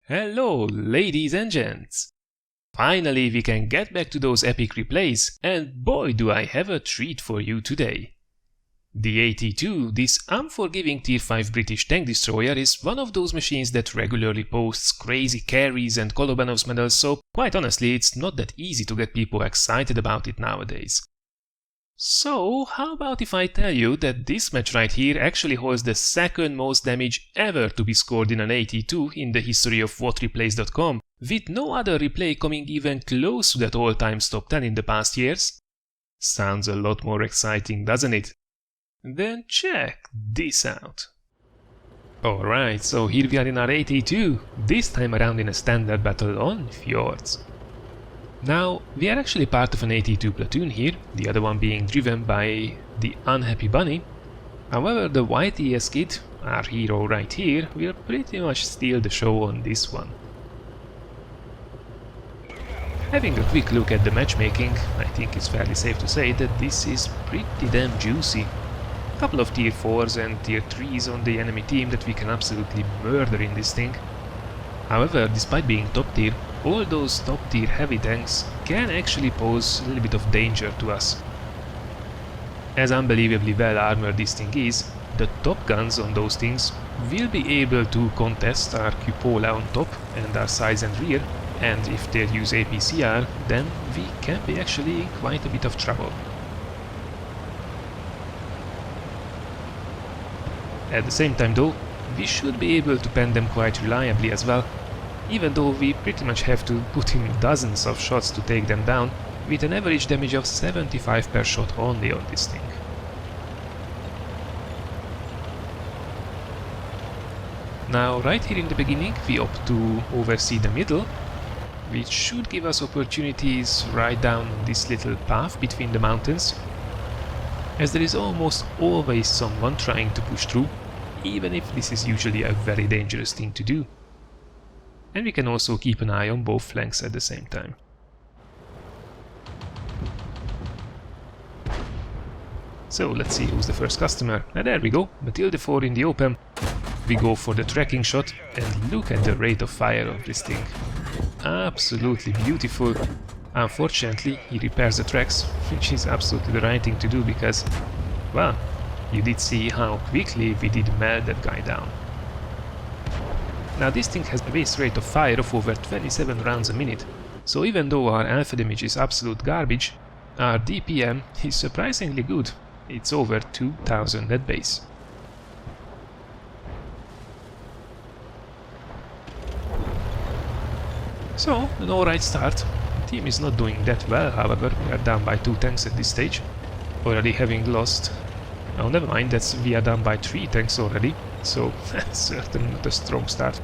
Hello, ladies and gents! Finally, we can get back to those epic replays, and boy do I have a treat for you today. The AT2, this unforgiving Tier 5 British tank destroyer, is one of those machines that regularly posts crazy carries and Kolobанов's medals, so quite honestly it's not that easy to get people excited about it nowadays. So, how about if I tell you that this match right here actually holds the second most damage ever to be scored in an AT2 in the history of WotReplays.com, with no other replay coming even close to that all-time top 10 in the past years? Sounds a lot more exciting, doesn't it? Then check this out. Alright, so here we are in our AT2, this time around in a standard battle on fjords. Now, we are actually part of an AT2 platoon here, the other one being driven by the Unhappy Bunny. However, the theYTSkid, our hero right here, will pretty much steal the show on this one. Having a quick look at the matchmaking, I think it's fairly safe to say that this is pretty damn juicy. A couple of tier 4s and tier 3s on the enemy team that we can absolutely murder in this thing. However, despite being top tier, all those top tier heavy tanks can actually pose a little bit of danger to us. As unbelievably well armored this thing is, the top guns on those things will be able to contest our cupola on top and our sides and rear, and if they use APCR, then we can be actually in quite a bit of trouble. At the same time though, we should be able to pen them quite reliably as well, even though we pretty much have to put in dozens of shots to take them down, with an average damage of 75 per shot only on this thing. Now, right here in the beginning, we opt to oversee the middle, which should give us opportunities right down this little path between the mountains, as there is almost always someone trying to push through, even if this is usually a very dangerous thing to do. And we can also keep an eye on both flanks at the same time. So let's see who's the first customer. And there we go, Matilda 4 in the open. We go for the tracking shot, and look at the rate of fire of this thing. Absolutely beautiful. Unfortunately, he repairs the tracks, which is absolutely the right thing to do because, well, you did see how quickly we did melt that guy down. Now this thing has a base rate of fire of over 27 rounds a minute, so even though our alpha damage is absolute garbage, our DPM is surprisingly good. It's over 2000 at base. So, an alright start. The team is not doing that well, however, we are down by 2 tanks at this stage, already having lost. Oh, never mind, we are down by 3 tanks already, so certainly not a strong start.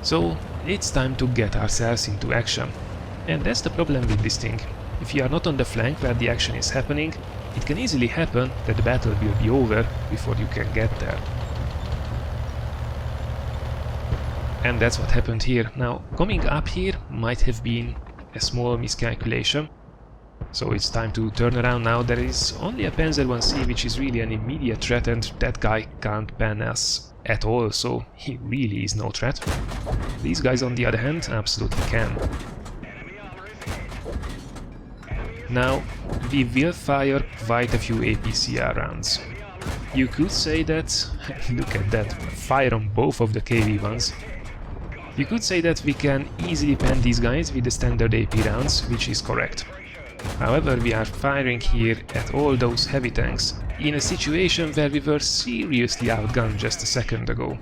So, it's time to get ourselves into action. And that's the problem with this thing. If you are not on the flank where the action is happening, it can easily happen that the battle will be over before you can get there. And that's what happened here. Now, coming up here might have been a small miscalculation. So it's time to turn around now. There is only a Panzer 1C which is really an immediate threat, and that guy can't pen us at all, so he really is no threat. These guys on the other hand absolutely can. Now, we will fire quite a few APCR rounds. You could say that, look at that, fire on both of the KV-1s. You could say that we can easily pen these guys with the standard AP rounds, which is correct. However, we are firing here at all those heavy tanks in a situation where we were seriously outgunned just a second ago.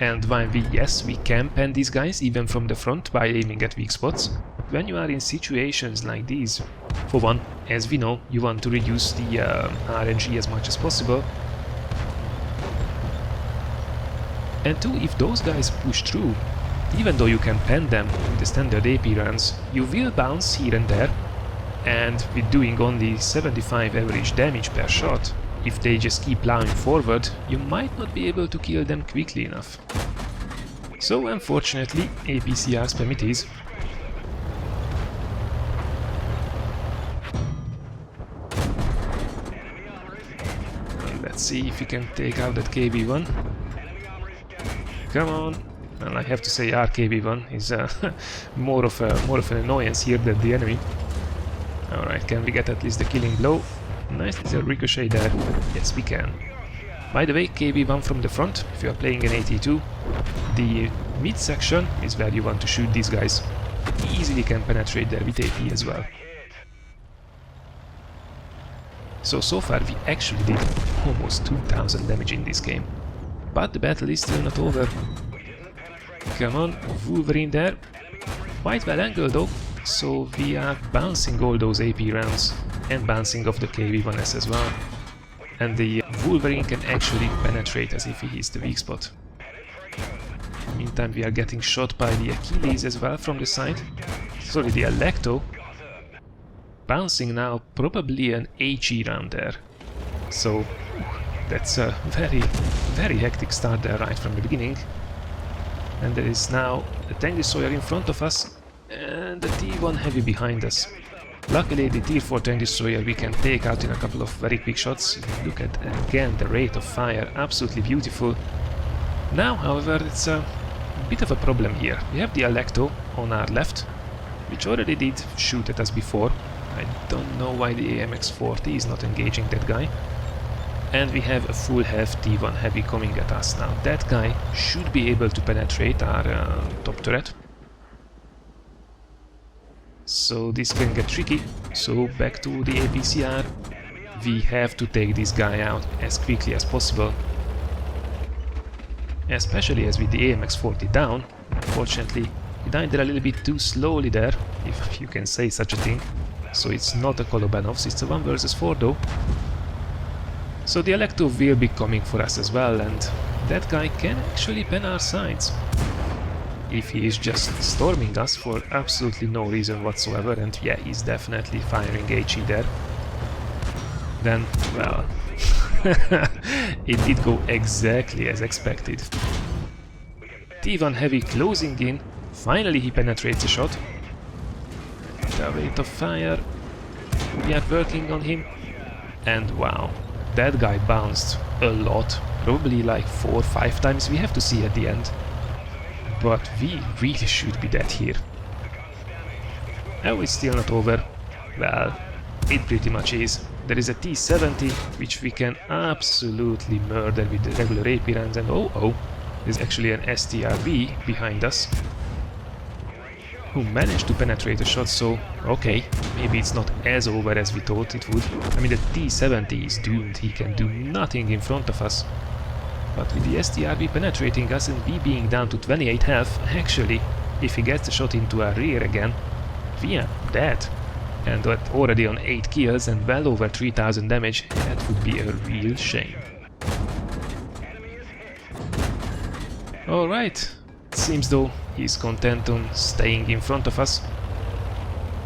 And while we can pen these guys even from the front by aiming at weak spots, when you are in situations like these, for one, as we know, you want to reduce the RNG as much as possible. And two, if those guys push through, even though you can pen them with the standard AP runs, you will bounce here and there, and with doing only 75 average damage per shot, if they just keep plowing forward, you might not be able to kill them quickly enough. So unfortunately, APCR spam it is. Let's see if we can take out that KB1. Come on. Well, I have to say our KB1 is more of an annoyance here than the enemy. Alright, can we get at least the killing blow? Nice little ricochet there. Yes, we can. By the way, KB1 from the front, if you are playing an AT2, the midsection is where you want to shoot these guys. Easily can penetrate there with AP as well. So far we actually did almost 2000 damage in this game. But the battle is still not over. Come on, Wolverine there. Quite well angled though, so we are bouncing all those AP rounds and bouncing off the KV1S as well. And the Wolverine can actually penetrate as if he is the weak spot. Meantime we are getting shot by the Achilles as well from the side. Sorry, the Alecto. Bouncing now probably an HE round there. So that's a very hectic start there right from the beginning. And there is now a tank destroyer in front of us and the T1 heavy behind us. Luckily the Tier 4 tank destroyer we can take out in a couple of very quick shots. Look at again the rate of fire, absolutely beautiful. Now however it's a bit of a problem here. We have the Alecto on our left, which already did shoot at us before. I don't know why the AMX-40 is not engaging that guy. And we have a full health T1 heavy coming at us now. That guy should be able to penetrate our top turret. So this can get tricky. So back to the APCR. We have to take this guy out as quickly as possible. Especially as with the AMX-40 down. Unfortunately, we died there a little bit too slowly there, if you can say such a thing. So it's not a Kolobanovs, it's a 1 versus 4 though. So the Alecto will be coming for us as well, and that guy can actually pen our sides. If he is just storming us for absolutely no reason whatsoever, and yeah, he's definitely firing HE there, then, well, it did go exactly as expected. T1 heavy closing in, finally he penetrates a shot. The rate of fire, we are working on him, and wow. That guy bounced a lot, probably like 4 or 5 times, we have to see at the end. But we really should be dead here. Oh, it's still not over. Well, it pretty much is. There is a T-70, which we can absolutely murder with the regular AP rounds, and oh, there's actually an STRB behind us, who managed to penetrate a shot, so okay, maybe it's not as over as we thought it would. I mean, the T-70 is doomed, he can do nothing in front of us. But with the STRB penetrating us and we being down to 28 health, actually, if he gets the shot into our rear again, we are dead. And already on 8 kills and well over 3000 damage, that would be a real shame. Alright. Seems though he's content on staying in front of us,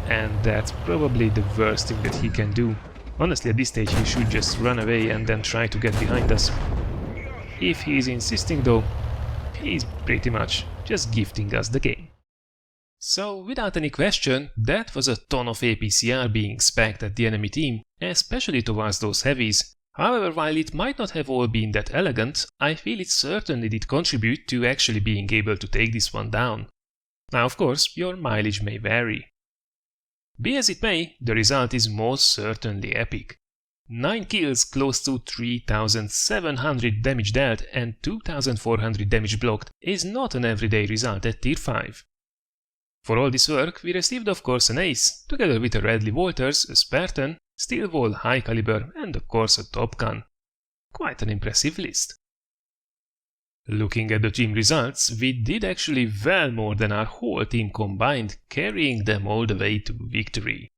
and that's probably the worst thing that he can do. Honestly, at this stage he should just run away and then try to get behind us. If he's insisting though, he's pretty much just gifting us the game. So without any question, that was a ton of APCR being spacked at the enemy team, especially towards those heavies. However, while it might not have all been that elegant, I feel it certainly did contribute to actually being able to take this one down. Now of course, your mileage may vary. Be as it may, the result is most certainly epic. 9 kills, close to 3700 damage dealt and 2400 damage blocked is not an everyday result at tier 5. For all this work, we received of course an ace, together with a Radley Walters, a Spartan, Steel Wall high caliber and of course a Top Gun. Quite an impressive list. Looking at the team results, we did actually well more than our whole team combined, carrying them all the way to victory.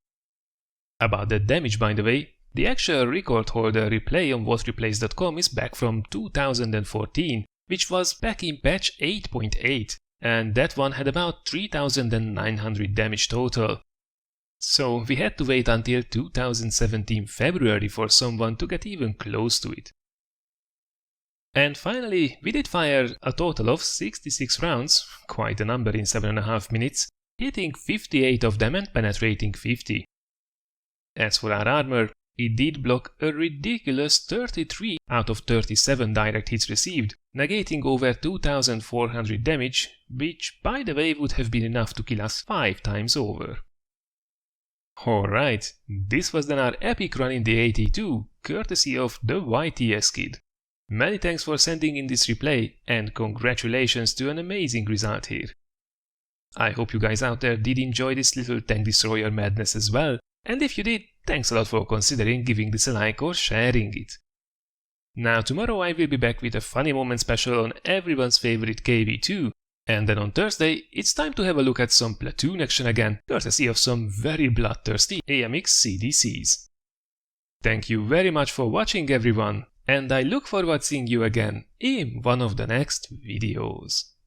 About that damage by the way, the actual record holder replay on WotReplays.com is back from 2014, which was back in patch 8.8, and that one had about 3900 damage total. So we had to wait until 2017 February for someone to get even close to it. And finally, we did fire a total of 66 rounds, quite a number in 7.5 minutes, hitting 58 of them and penetrating 50. As for our armor, it did block a ridiculous 33 out of 37 direct hits received, negating over 2400 damage, which by the way would have been enough to kill us 5 times over. Alright, this was then our epic run in the AT2, courtesy of theYTSkid. Many thanks for sending in this replay, and congratulations to an amazing result here. I hope you guys out there did enjoy this little tank destroyer madness as well, and if you did, thanks a lot for considering giving this a like or sharing it. Now tomorrow I will be back with a funny moment special on everyone's favorite KV2, and then on Thursday it's time to have a look at some platoon action again, courtesy of some very bloodthirsty AMX CDCs. Thank you very much for watching everyone, and I look forward to seeing you again in one of the next videos.